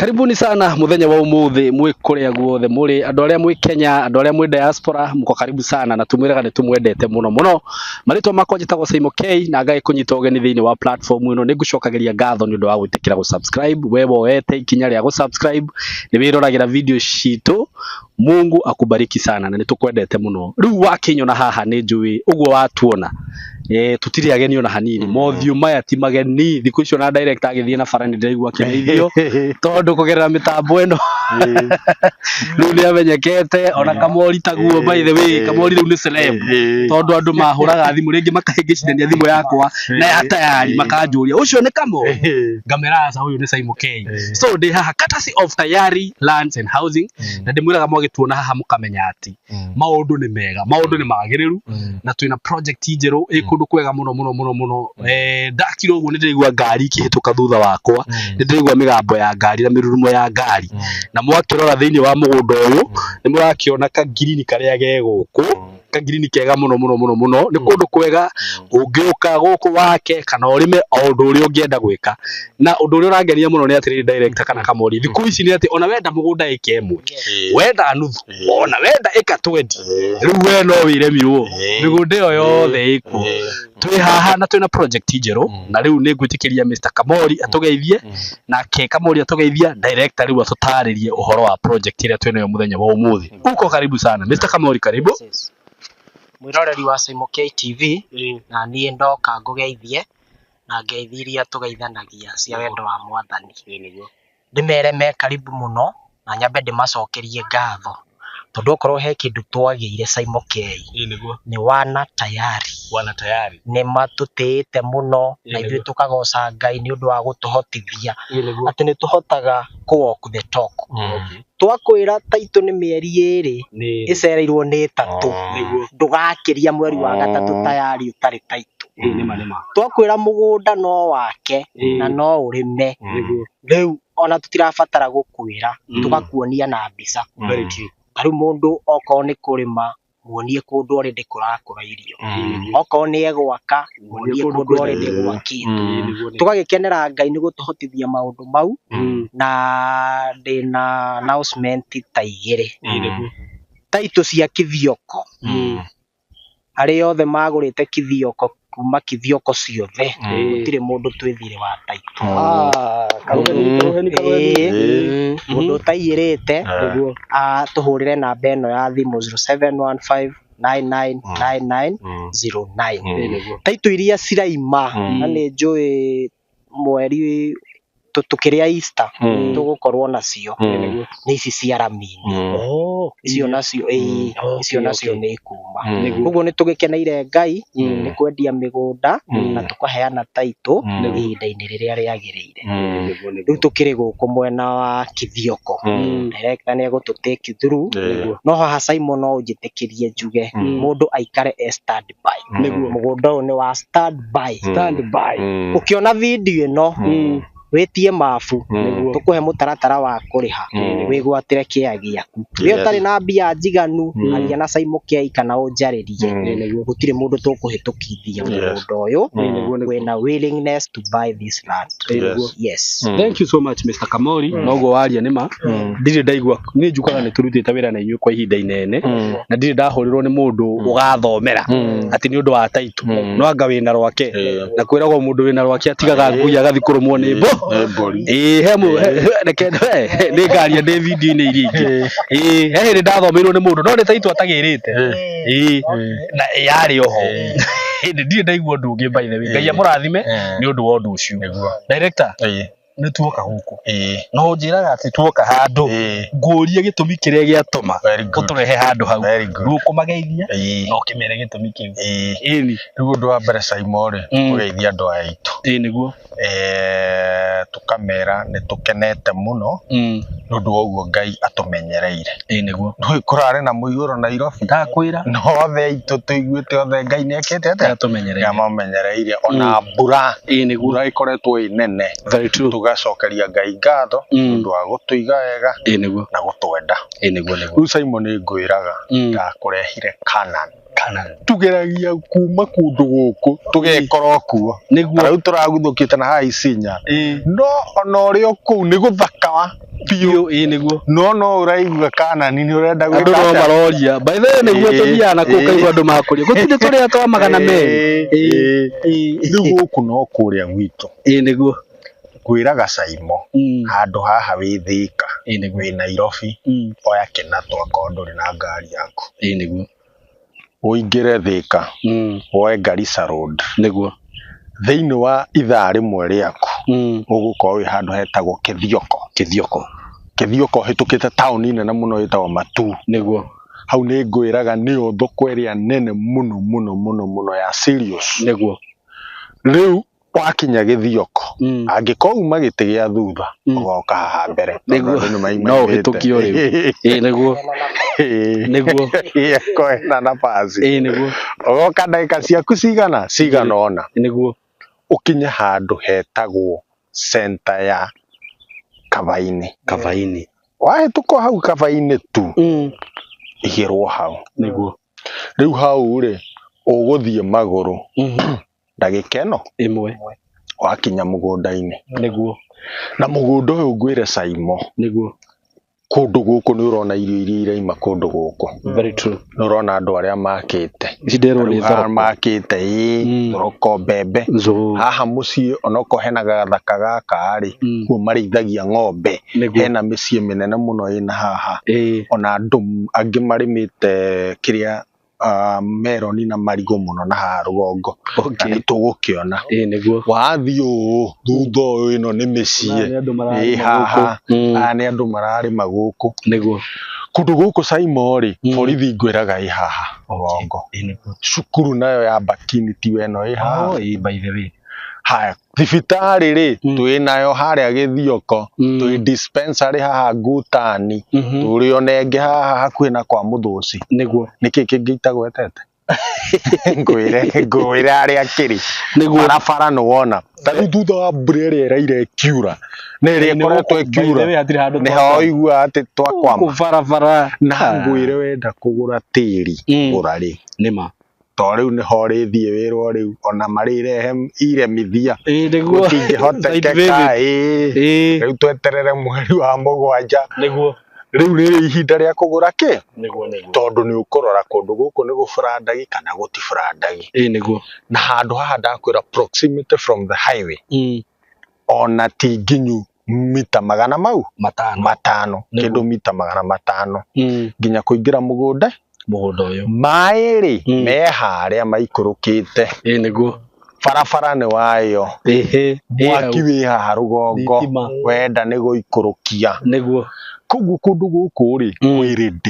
Karibuni sana muthenya wa umuthi mwi kuria guothe muri andu aria mwi Kenya, andu aria mwi diaspora, muko karibu sana na tumwiraga ni tumwendete muno. Maritwa makwa njitagwo Simon K na ngai kunyita ugeni thiini wa platform ino. Ningucokagiria ngatho ni undu wa gwitikira gu subscribe. Wewe wete ikinya ria gu subscribe ni wiroragira video citu. Mungu akubariki sana na nitukwendete muno. Riu wakinyona haha ni njui uguo watuona tutiri ageni ona hanini mothiu maya ti mageni thiku icio na director agithie na farani ndaigua kireithio tondu kugerera mitambo eno riu ni amenyekete ona Kamori taguo by the way Kamori riu ni celeb tondu andu mahuraga thimu ringi makahingicithania thimu yakwa na ya tayari makanjuria ucio ni Kamo ngameraza uyu ni Simon K so ndi haha courtesy of Tayari Lands and Housing na ndimwiraga mwagituona haha mukamenya ati maundu ni mega maundu ni magiriru na twina project njeru kundu kwega muno ndakiro uguo ndirigwa ngari ikihituka thutha wakwa ndirigwa migambo ya ngari na mirurumo ya ngari na mwakirora thiini wa mugunda uyu ni murakiona ka green karia geguku ka green kega muno ni kundu kwega ungiuka guku wake kana urime undu uria ungienda gwika na undu uria urangenia muno ni atiri director kana Kamori thiku ici ni ati ona wenda mugunda eke emwe wenda nuthu ona wenda eka 20 riu we no wiremirwo migunda iyo yothe iku twi haha na twina project njeru na riu ni ngwitikiria Mr Kamori atugeithie na ke Kamori atugeithia director riu atutaririe uhoro wa project ira twina yo muthenya wa umuthi uko karibu sana Mr Kamori karibu mwiroreri wa Simon K TV na nie ndoka ngugeithie na ngeithiria tugeithanagia cia wendo wa mwathani ndimere me karibu muno na nyambe ndimacokerie ngatho tondu okorwo he kindu twagiire Simon K ni wana tayari ni matutite muno na ithuĩ tukagoca Ngai ni undu wa gutuhotithia ati ni tuhotaga ku walk the talk twakwira taito ni mieri iri icereirwo ni 3 ndugakiria mweri wa gatatu tayari utari taito twakwira mugunda no wake na no urime riu ona tutirabatara gukwira tugakuonia na mbica ari mundu oko ni kurima muonie kundu already kurakura irio oko ni egwaka muonie kundu already gwakitu tugagikenera Ngai ni gutuhotithia maundu mau na ndina announcement ta igire taito cia kithioko ari othe magurite kithioko kuma kithioko ciothe gutire mundu twithire wa taito mundu taiyirite tuhurire namba eno ya thimu 0715999909 taito iria ciraima na ni njui mweri tukiria Easter tugukorwo nacio ni ici cia Ramini icio nacio icio nacio ni kuma koguo ni tugikeneire Ngai ni kwendia migunda na tukaheana taito ihinda-ini riria riagiriire riu tukiri guku mwena wa kithioko director ni egututake through no haha Simon no ujitikirie njuge mundu aikare stand by mugunda ni wa stand by ukiona video ino wetie mafu tukuhe mutaratara wa kuriha wigwatire kia giaku wi utari na mbia njiganu aria na Simon K kana unjaririe gutire mundu tukuhitukithia mundu uyu wena willingness to buy this land. Yes. Thank you so much Mr Kamori nogo waria nima ndiri ndaigua ni njukaga ni turutite wira na inyu kwa ihinda inene na ndiri ndahurirwo ni mundu ugathomera ati ni undu wa taito no anga wina rwake na kwiragwo mundu wina rwake atigaga ngui agathi kurumwo ni mbo hemu ni ngaria ndi video-ini iria ingi he ndathomeirwo ni mundu no ni taito atagirite na yari oho ndiri ndaigua undu ungi by the way Ngai amurathime ni undu wa undu ucio director ni tuoka guku no njiraga ati tuoka handu ngurie gitumi kiria giatuma uturehe handu hau guku mageithia no kimere gitumi kiu ni undu wa mbere Simon ugeithia andu aitu niguo tukamera ni tukenete muno nundu uguo Ngai atumenyereire niguo ndui kurare na muiyuro Nairobi ndakwira no othe aitu tuiguite othe Ngai ni ekete atumenyereire amamenyereire ona mbura niguo ikoretwo inene very true tugacokeria Ngai ngatho nundu wa gutuiga wega niguo na gutwenda niguo riu Simon ngwiraga ndakurehire Canaan kana tugeragia kuma kundu guku tugekora kuo niguo rĩu tũraguthũkĩte na haha Isinya no ona ũrĩ kũu nĩ gũthaka biũ niguo no ũraigua Kanani nĩ ũrenda andũ no maroria by the way niguo tũthiaga na kũu kaigua andũ makũria gũtirĩ tũrĩa twa magana merĩ rĩu gũkũ no kũrĩa gwitũ niguo ngwĩraga Caimo handũ haha wĩ Thika wĩ Nairobi oya kĩnatũ akorwo ndũrĩ na ngari yaku niguo ũingĩre Thika woe Garissa Road niguo thĩinĩ wa ithaa rĩmwe rĩaku ũgũkorwo wĩ handũ hetagwo Kĩthioko hĩtũkĩte taũni nene mũno ĩtagwo Matu niguo hau nĩ ngwĩraga nĩyo thoko ĩrĩa nene mũno ya Sirius niguo rĩu wakinya Gĩthioko angĩkorwo uma gĩtĩ gĩa thutha ũgoka haha mbere niguo no hĩtũkio rĩu niguo kwena nafasi niguo ũgoka ndagĩka ciaku cigana ona niguo ũkinye handũ hetagwo center ya Kavaini wahĩtũka hau Kavaini tu igĩrwo hau niguo rĩu hau rĩ ũgũthiĩ magũrũ ndagĩka ĩno ĩmwe wakinya mũgũnda-inĩ niguo na mũgũnda ũyũ ngwĩre Caimo niguo kũndũ gũkũ nĩ ũrona irio iria iraima kũndũ gũkũ very true nĩ ũrona andũ arĩa makĩte icinderwo nĩ thoroko makĩte thoroko mbembe haha mũciĩ onoko hena gathaka gaka rĩ kuo marĩithagia ng'ombe hena mĩciĩ mĩnene mũno ĩna haha ona andũ angĩ marĩmĩte kĩrĩa meroni na marigũ mũno na haha rũgongo na nĩ tũgũkĩona niguo wathiĩ ũũ thutha ũyũ ĩno nĩ mĩciĩ haha nĩ andũ mararĩma gũkũ niguo kũndũ gũkũ Caimo rĩ borithi ngwĩraga ĩ haha rũgongo cukuru nayo ya Bakini tiwe ĩno ĩ haha by the way haya thibitarĩ rĩ twĩ nayo harĩa Gĩthioko twĩ dispensary haha Ngutani tũrĩ ona ĩngĩ haha hakuhĩ na kwa Mũthũci niguo nĩkĩ kĩngĩ itagwetete ngwĩre arĩa kĩrĩ barabara nĩ wona tarĩu thutha wa mbura ĩrĩa ĩraire ĩkiura na ĩrĩa ĩkoretwo ĩkiura nĩho ũigua atĩ twakwama barabara na ngwĩre wenda kũgũra tĩri gũra rĩ nĩma to rĩu nĩho rĩthiĩ wĩrwo rĩu ona marĩrehe iremithia niguo gũtingĩhotekeka rĩu tweterere mweri wa mũgwanja niguo rĩu nĩ ihinda rĩa kũgũra kĩ niguo tondũ nĩ ũkũrora kũndũ gũkũ nĩ gũburandagi kana gũtiburandagi niguo na handũ haha ndakwĩra proximity from the highway ona ti nginyu mita magana mau matano kĩndũ mita magana matano nginya kũingĩra mũgũnda ũyũ maĩ rĩ me harĩa maikũrũkĩte niguo barabara nĩ wayo mwaki wĩ haha rũgongo wenda nĩ gũikũrũkia niguo koguo kũndũ gũkũ rĩ wĩ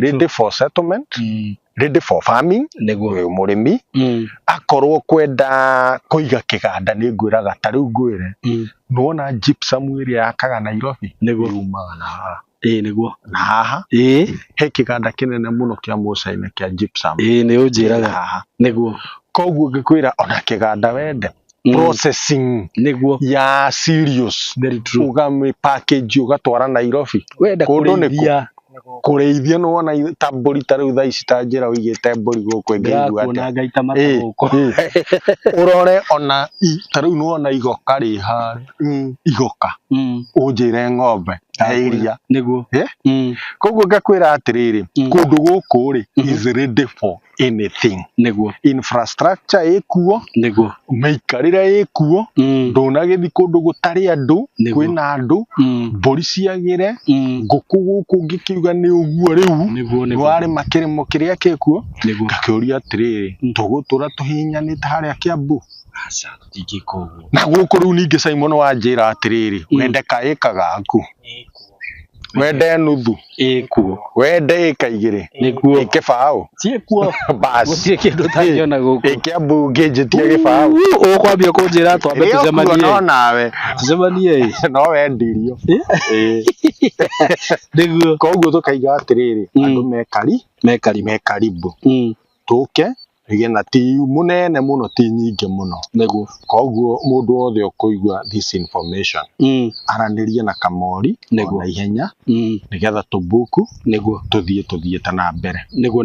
ready for settlement ready for farming nĩguo mũrĩmi akorwo kwenda kũiga kĩganda nĩ ngwĩraga ta rĩu ngwĩre nĩwona gypsum ĩrĩa yakaga Nairobi nĩguo yumaga na haha nĩguo na haha he kĩganda kĩnene mũno kĩa Mũcaina kĩa gypsum nĩ ũnjĩraga haha nĩguo koguo ngĩkwĩra ona kĩganda wende processing nĩguo ya Sirius ũgami package ũgatwara Nairobi wenda kũrĩithia kũrĩithia nĩ wona ta mbũri ta rĩu thaa ici ta njĩra ũigĩte mbũri gũkũ ĩngĩigua atĩa ũrore ona ta rĩu nĩ wona igoka rĩ harĩa igoka ũnjĩre ng'ombe ya iria nĩguo koguo ngakwĩra atĩrĩrĩ kũndũ gũkũ rĩ is ready for anything nĩguo infrastructure ĩkuo nĩguo mĩikarĩre ĩkuo ndũnagĩthi kũndũ gũtarĩ andũ kwĩna andũ mbũri ciagĩre ngũkũ gũkũ ngĩkiuga nĩ ũguo rĩu warĩma kĩrĩmo kĩrĩa kĩkuo ngakĩũria atĩrĩrĩ tũgũtũra tũhinyanĩte harĩa Kĩambu na gũkũ rĩu ningĩ Caimo nĩ wanjĩra atĩrĩrĩ wende kaĩka gaku wende nuthu ĩkuo wende ĩka igĩrĩ nĩkuo kĩbaũ ciĩkuo basi gũtirĩ kĩndũ tangĩona gũkũ Kĩambu ngĩnjĩtie gĩbaũ ũkwambia kũnjĩra twambe tũcemanie no nawe tũcemanie no wendirio nĩguo koguo tũkaiga atĩrĩrĩ andũ me karibu tũke igena ti munene muno ti nyingi muno niguo koguo mundu wothe ukuigua this information aranirie na kamori na ihenya nigetha tubuku niguo tuthie ta na mbere niguo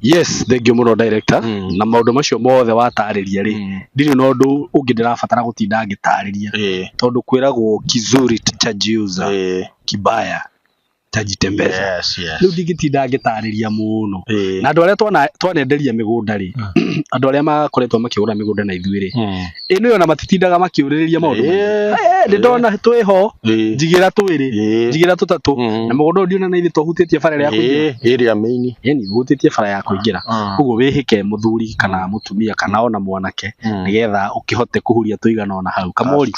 yes thank you muno director na maundu macio mothe watariria ri ndiri no ndu ungi ndirabatara gutinda ngitariria tondu kwiragwo kizuri cha jiuza kibaya tajitembeza riu ndigitinda ngitariria muno na andu aria twanenderia migunda ri andu aria makoretwo makigura migunda na ithuĩ ri ino yo na matitindaga makiuririria maundu ndona twiho njigira twiri njigira tutatu na mugunda ndiona na ithi twahutitie bara ya kuingira area main yani hutitie bara ya kuingira uguo wihike muthuri kana mutumia kana ona mwanake nigetha ukihote kuhuria tuigana ona hau kamori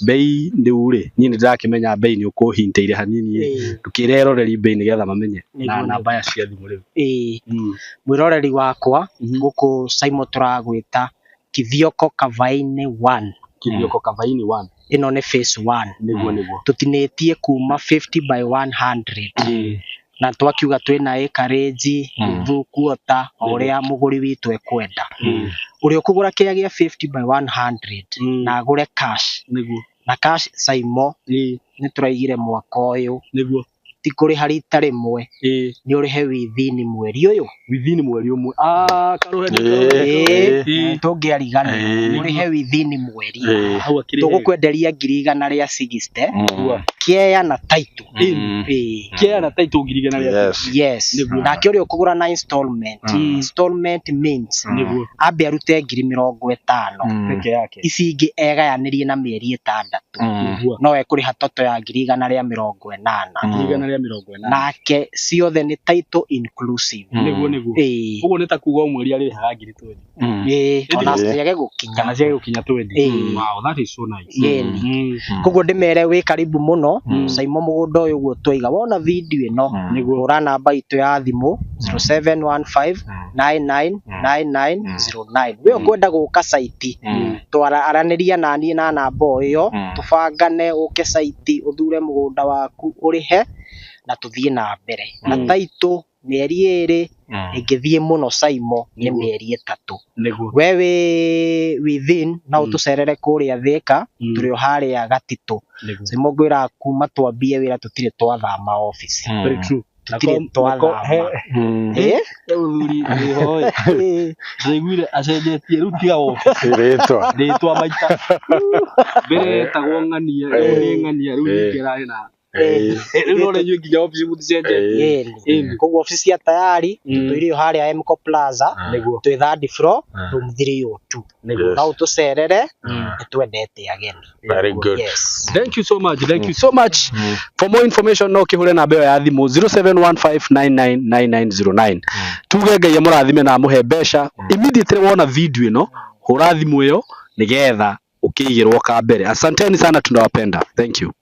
bei ndiu ri ni ndirakimenya bei ni ukuhinteire hanini ndukire roreri bei nigetha mamenye na namba ya cia thimu riu mwiroreri wakwa guku Simon turagwita Kithioko Kavaini 1 Kithioko Kavaini 1 ino ni phase 1 niguo tutinetie kuma 50 by 100 na twakiuga twina acreage thukuota uria muguri witu ekwenda uria ukugura kia gia 50 by 100 na agure cash niguo na cash Simon ni turaigire mwaka uyu niguo tikuri harita rimwe ni urihe within mweri uyu umwe karuhe tungiarigana urihe within mweri tugukwenderia 100 ria 60 kieya na title kieya na title 100 ria yes na kiori ukugura na installment means ambe arute 50,000 peke yake ici ingi egayanirie na mieri 6 no ekuriha toto ya 100 ria 80 nake ciothe ni title inclusive niguo uguo ni ta kuga mweri ari haga 20 ona ciage gukinya kana ciage gukinya 20 wow that is so nice koguo ndimere wi karibu muno Simon mugunda uyu guo twiga wona video ino niguo ura namba itu ya thimu 0715999909 we ukwenda guka site twararaniria nani na namba iyo tubangane uke site uthure mugunda waku urihe na tuthie na mbere na taito mieri 2 ingithie muno Simon ni mieri 3 wewe within na utucerere kuria Thika turio haria Gatito Simon gwira kuma twambie wira tutire twathama office very true tutire twathama uri hoi ndiguire acenjetie ru tiga office ritwa maita mbere tagongania ru ngirari na rore nyu nginya office muticenje koguo office ya tayari tuirio haria Mco Plaza twi 3rd floor room 302 na utucerere twendete ageni very good yes thank you so much for more information no kihure na mbeo ya thimu 0715999909 tuge ngai murathime na muhe besha immediately wona video ino hura thimu iyo nigetha ukigirwo ka mbere asanteni sana tunawapenda thank you